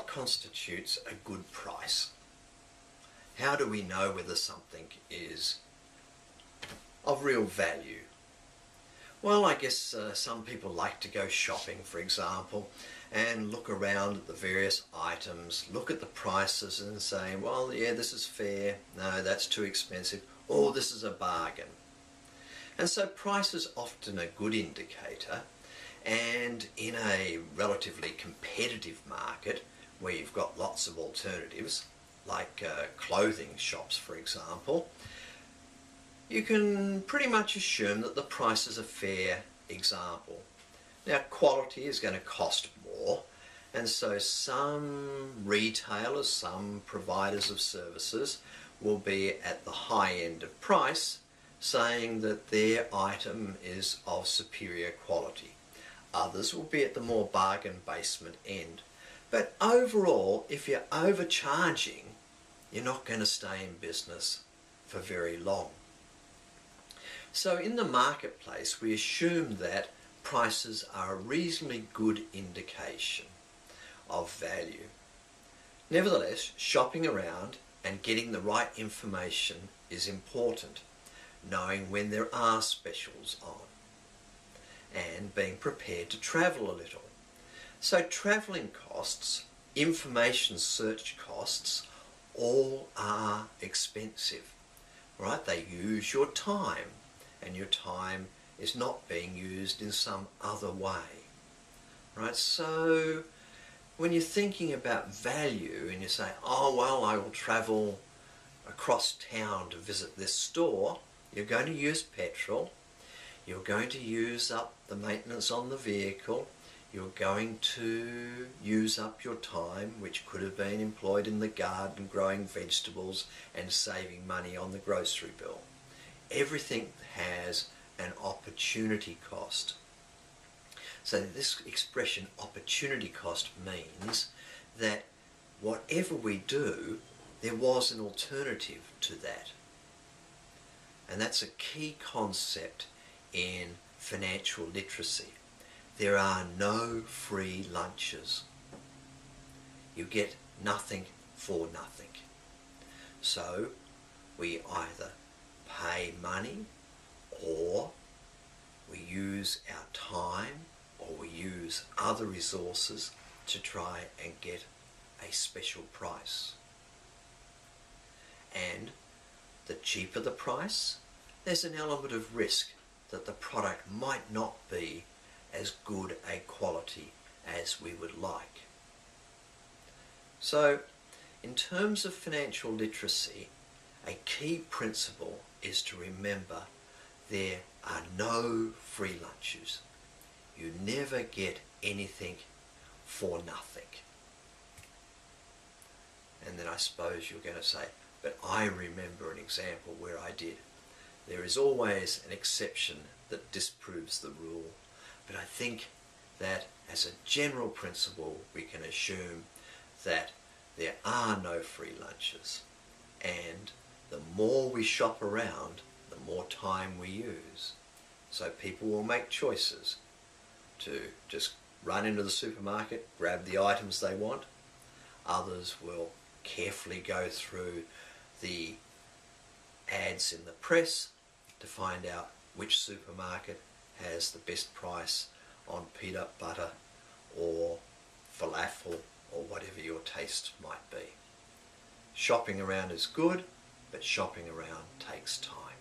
what constitutes a good price? How do we know whether something is of real value? Well, I guess some people like to go shopping, for example, and look around at the various items, look at the prices and say, well, yeah, this is fair, no, that's too expensive, or this is a bargain. And so price is often a good indicator, and in a relatively competitive market where you've got lots of alternatives, like clothing shops, for example, you can pretty much assume that the price is a fair example. Now, quality is going to cost more, and so some retailers, some providers of services will be at the high end of price, saying that their item is of superior quality. Others will be at the more bargain basement end. But overall, if you're overcharging, you're not going to stay in business for very long. So in the marketplace, we assume that prices are a reasonably good indication of value. Nevertheless, shopping around and getting the right information is important, knowing when there are specials on, and being prepared to travel a little. So travelling costs, information search costs, all are expensive, right? They use your time, and your time is not being used in some other way, right? So when you're thinking about value and you say, oh, well, I will travel across town to visit this store, you're going to use petrol, you're going to use up the maintenance on the vehicle, you're going to use up your time, which could have been employed in the garden growing vegetables and saving money on the grocery bill. Everything has an opportunity cost. So this expression opportunity cost means that whatever we do, there was an alternative to that. And that's a key concept in financial literacy. There are no free lunches. You get nothing for nothing. So we either pay money, or we use our time, or we use other resources to try and get a special price. And the cheaper the price, there's an element of risk that the product might not be as good a quality as we would like. So, in terms of financial literacy, a key principle is to remember there are no free lunches. You never get anything for nothing. And then I suppose you're going to say, but I remember an example where I did. There is always an exception that disproves the rule, but I think that as a general principle we can assume that there are no free lunches, and the more we shop around, the more time we use. So people will make choices to just run into the supermarket, grab the items they want. Others will carefully go through the ads in the press to find out which supermarket has the best price on peanut butter or falafel or whatever your taste might be. Shopping around is good, but shopping around takes time.